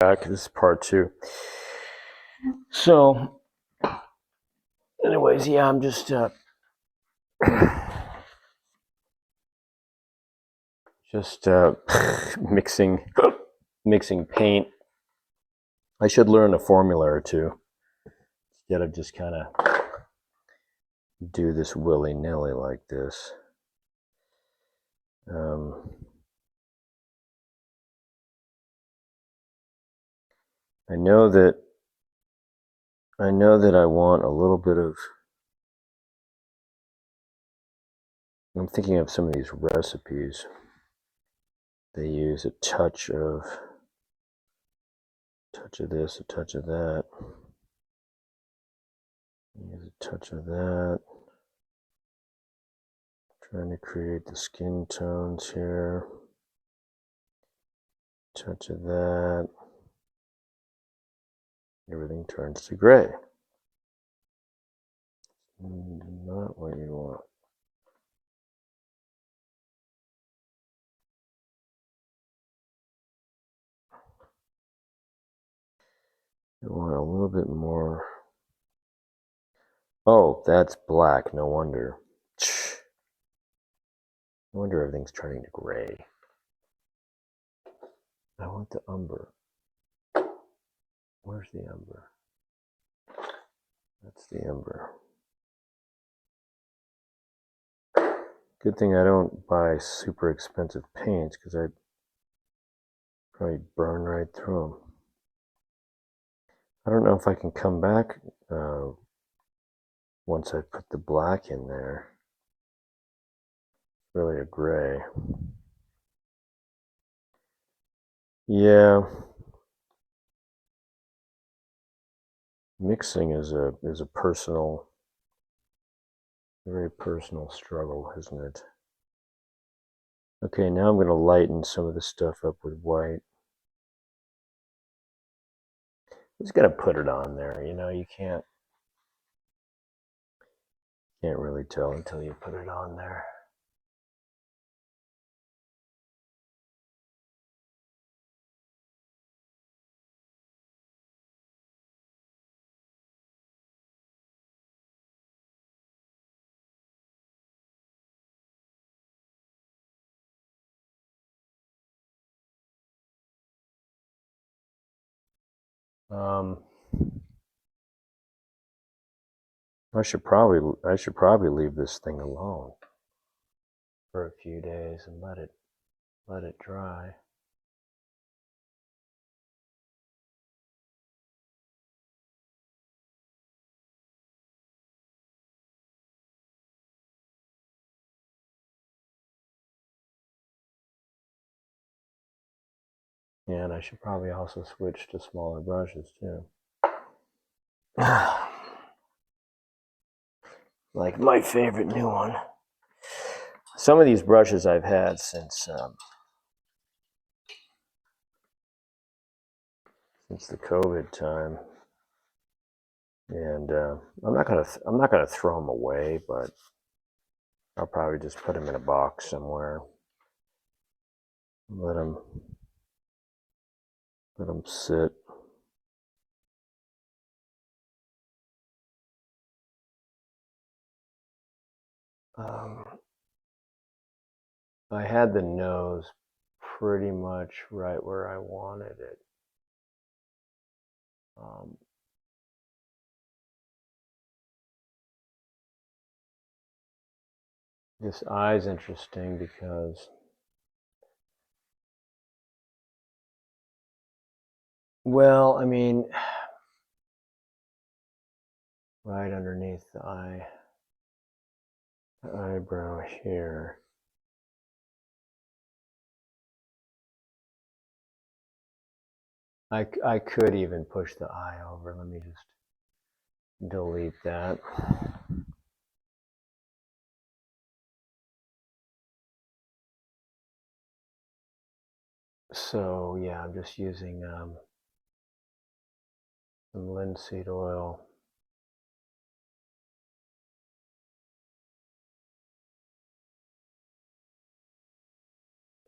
Back. This is part two. So, anyways, yeah, I'm just just mixing paint. I should learn a formula or two instead of just kind of do this willy-nilly like this. I know that I want a little bit of. I'm thinking of some of these recipes. They use a touch of this, a touch of that. Use a touch of that. Trying to create the skin tones here. Touch of that. Everything turns to gray. Not what you want. You want a little bit more. Oh, that's black. No wonder. No wonder everything's turning to gray. I want the umber. Where's the umber? That's the umber. Good thing I don't buy super expensive paints because I'd probably burn right through them. I don't know if I can come back once I put the black in there. It's really a gray. Yeah. Mixing is a personal, very personal struggle, isn't it? Okay, now I'm going to lighten some of the stuff up with white. Just got to put it on there, you know, you can't really tell until you put it on there. I should probably leave this thing alone for a few days and let it dry. And I should probably also switch to smaller brushes too. Like my favorite new one. Some of these brushes I've had since the COVID time, and I'm not gonna throw them away, but I'll probably just put them in a box somewhere. Let them sit. I had the nose pretty much right where I wanted it. This eye is interesting because, well, I mean, right underneath the eyebrow here. I could even push the eye over. Let me just delete that. So yeah, I'm just using some linseed oil.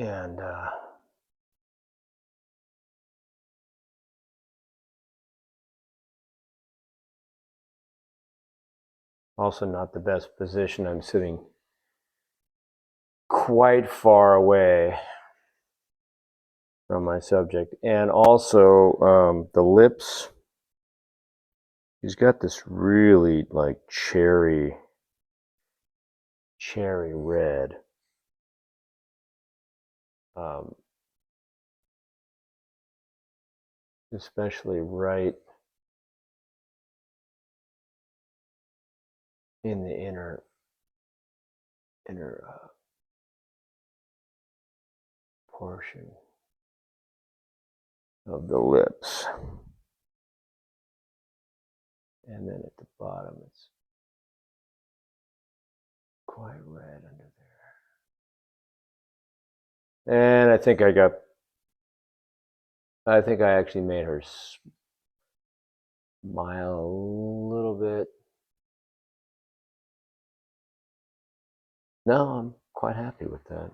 And Also not the best position. I'm sitting quite far away from my subject. And also the lips, he's got this really like cherry red. Especially right in the inner portion of the lips. And then at the bottom, it's quite red under there. And I think I actually made her smile a little bit. No, I'm quite happy with that.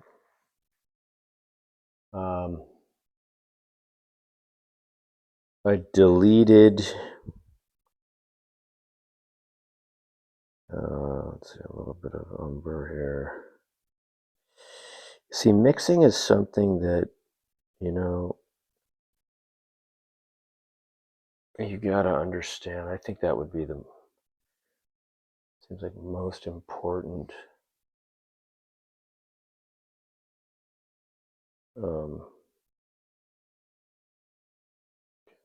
I deleted, let's see, a little bit of umber here. See, mixing is something that, you know, you gotta understand. I think that would be seems like most important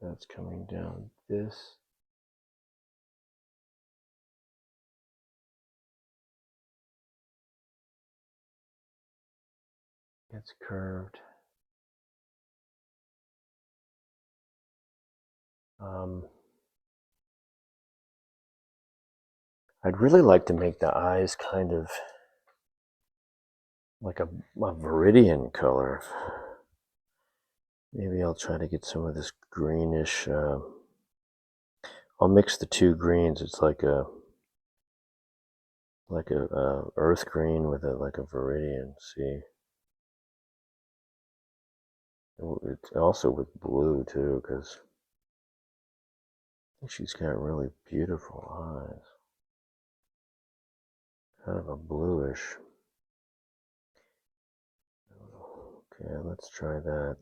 that's coming down this. It's curved. I'd really like to make the eyes kind of like a viridian color. Maybe I'll try to get some of this greenish. I'll mix the two greens. It's like a earth green with like a viridian. See, it's also with blue too, because I think she's got really beautiful eyes. Kind of a bluish. Okay, let's try that.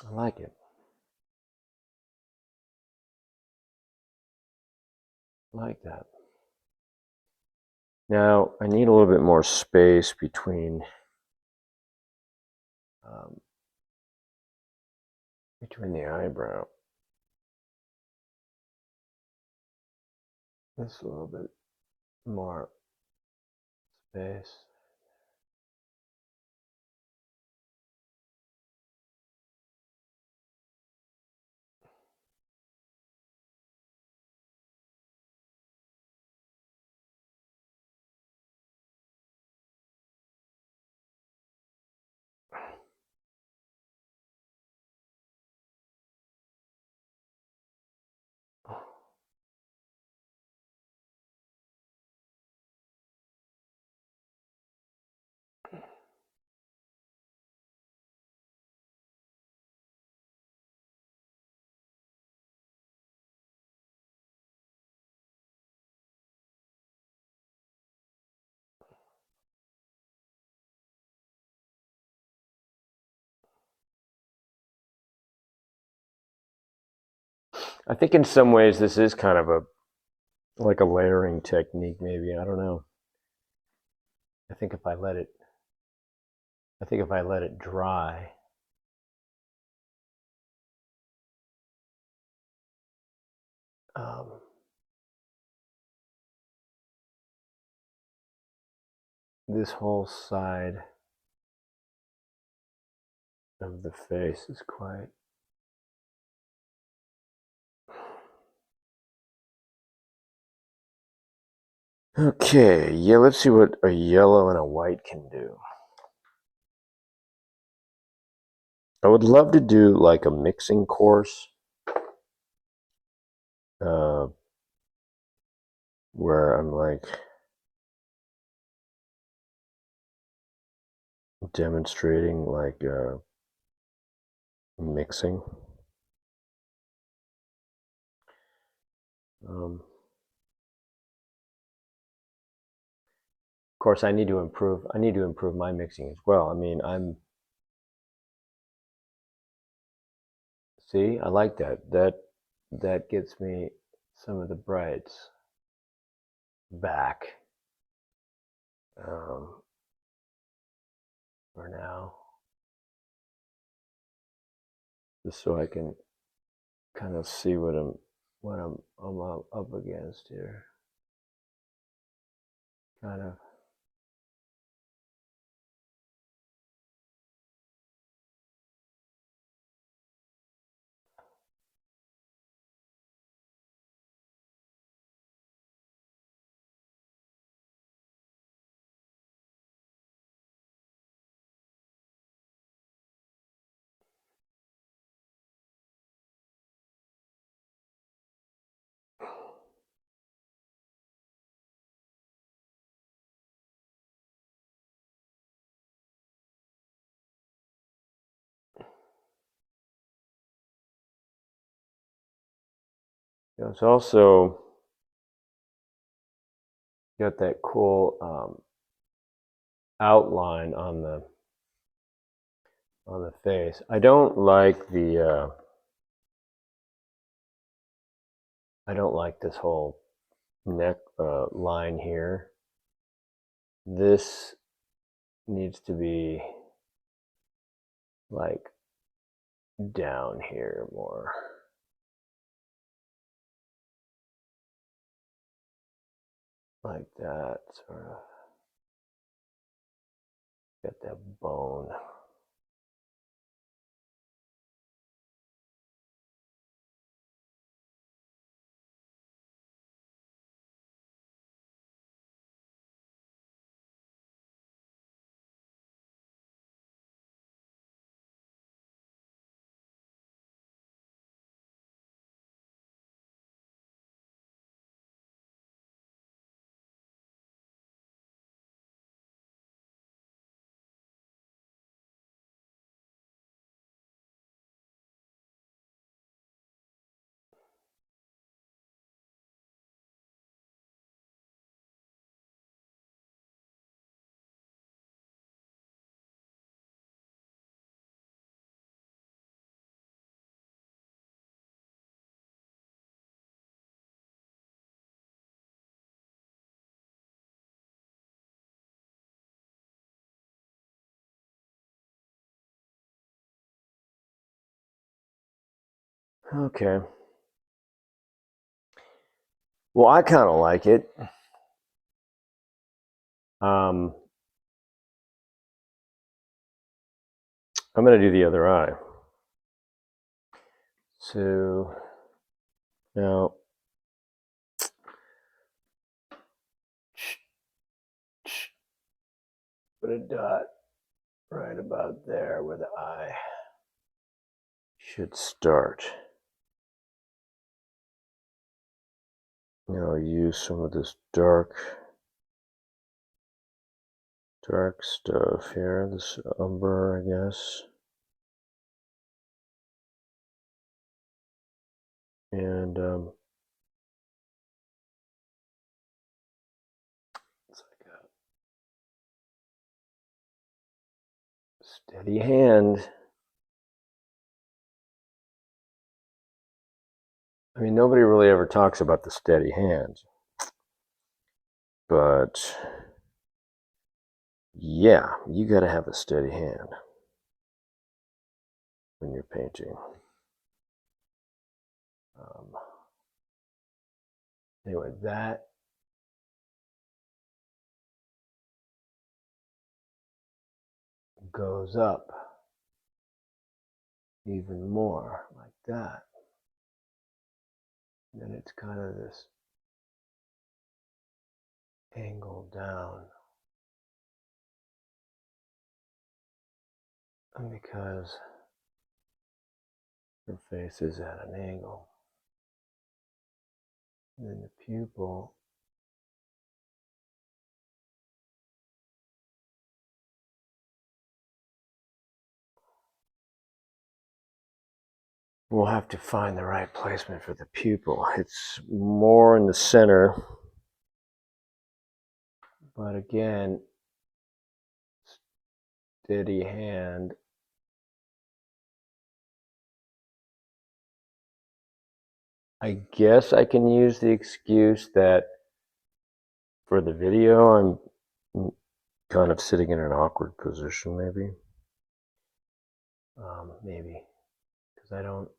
I like it. Like that. Now I need a little bit more space between the eyebrow. Just a little bit more space. I think in some ways this is kind of like a layering technique, maybe. I don't know. I think if I let it dry, this whole side of the face is quite okay. Yeah, let's see what a yellow and a white can do. I would love to do like a mixing course where I'm like demonstrating like mixing. Of course, I need to improve. I need to improve my mixing as well. I mean, see, I like that. That gets me some of the brights back for now, just so I can kind of see what I'm up against here. Kind of. It's also got that cool outline on the face. I don't like the I don't like this whole neck line here. This needs to be like down here more. Like that, sort of. Get that bone. Okay. Well, I kind of like it. I'm going to do the other eye. So now, put a dot right about there where the eye should start. Now use some of this dark stuff here, this umber, I guess. And it's like a steady hand. I mean, nobody really ever talks about the steady hand. But yeah, you got to have a steady hand when you're painting. Anyway, that goes up even more like that. And then it's kind of this angle down. And because her face is at an angle. And then the pupil we'll have to find the right placement for the pupil. It's more in the center, but again, steady hand. I guess I can use the excuse that for the video, I'm kind of sitting in an awkward position, maybe. Maybe, because I don't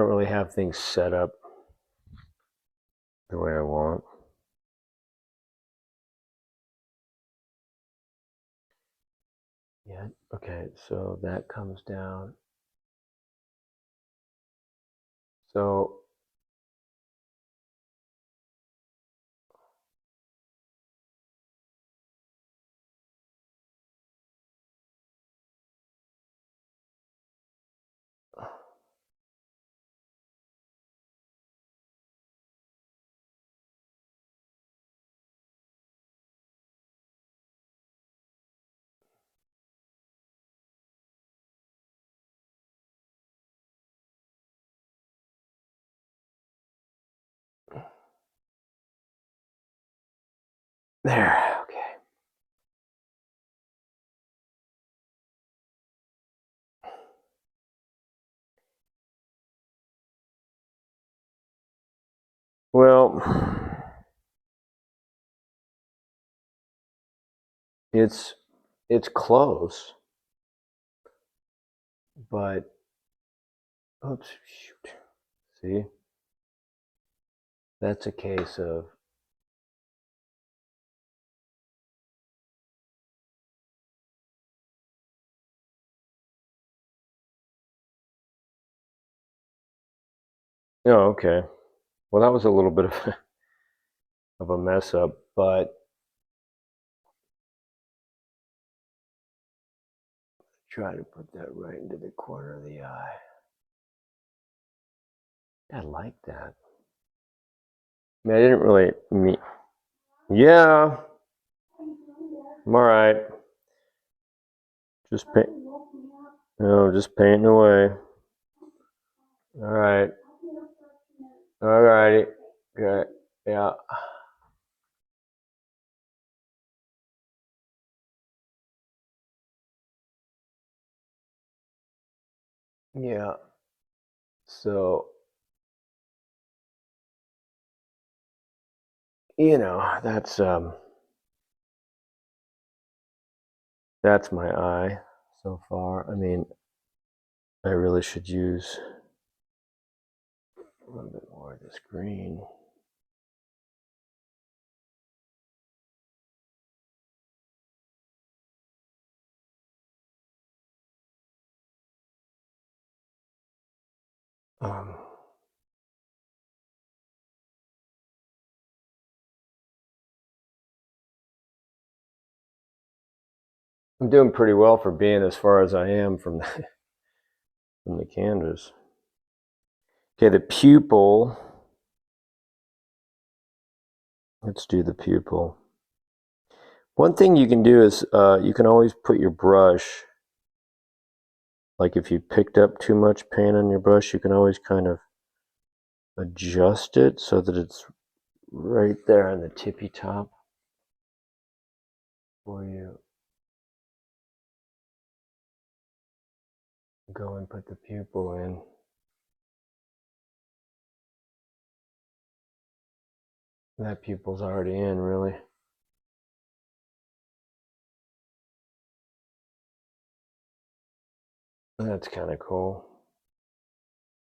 really have things set up the way I want. Yeah, okay, so that comes down. So there, okay. Well, it's close, but oops, shoot. See? That's a case of oh, okay. Well, that was a little bit of a mess up, but try to put that right into the corner of the eye. I like that. I mean, I didn't really mean. Yeah, I'm all right. Just paint. No, just painting away. All right. All righty. Good. Yeah. Yeah. So, that's my eye so far. I mean, I really should use a little bit more of this green. Um, I'm doing pretty well for being as far as I am from from the canvas. Okay, the pupil. Let's do the pupil. One thing you can do is you can always put your brush, like if you picked up too much paint on your brush, you can always kind of adjust it so that it's right there on the tippy top before you go and put the pupil in. That pupil's already in, really. That's kind of cool.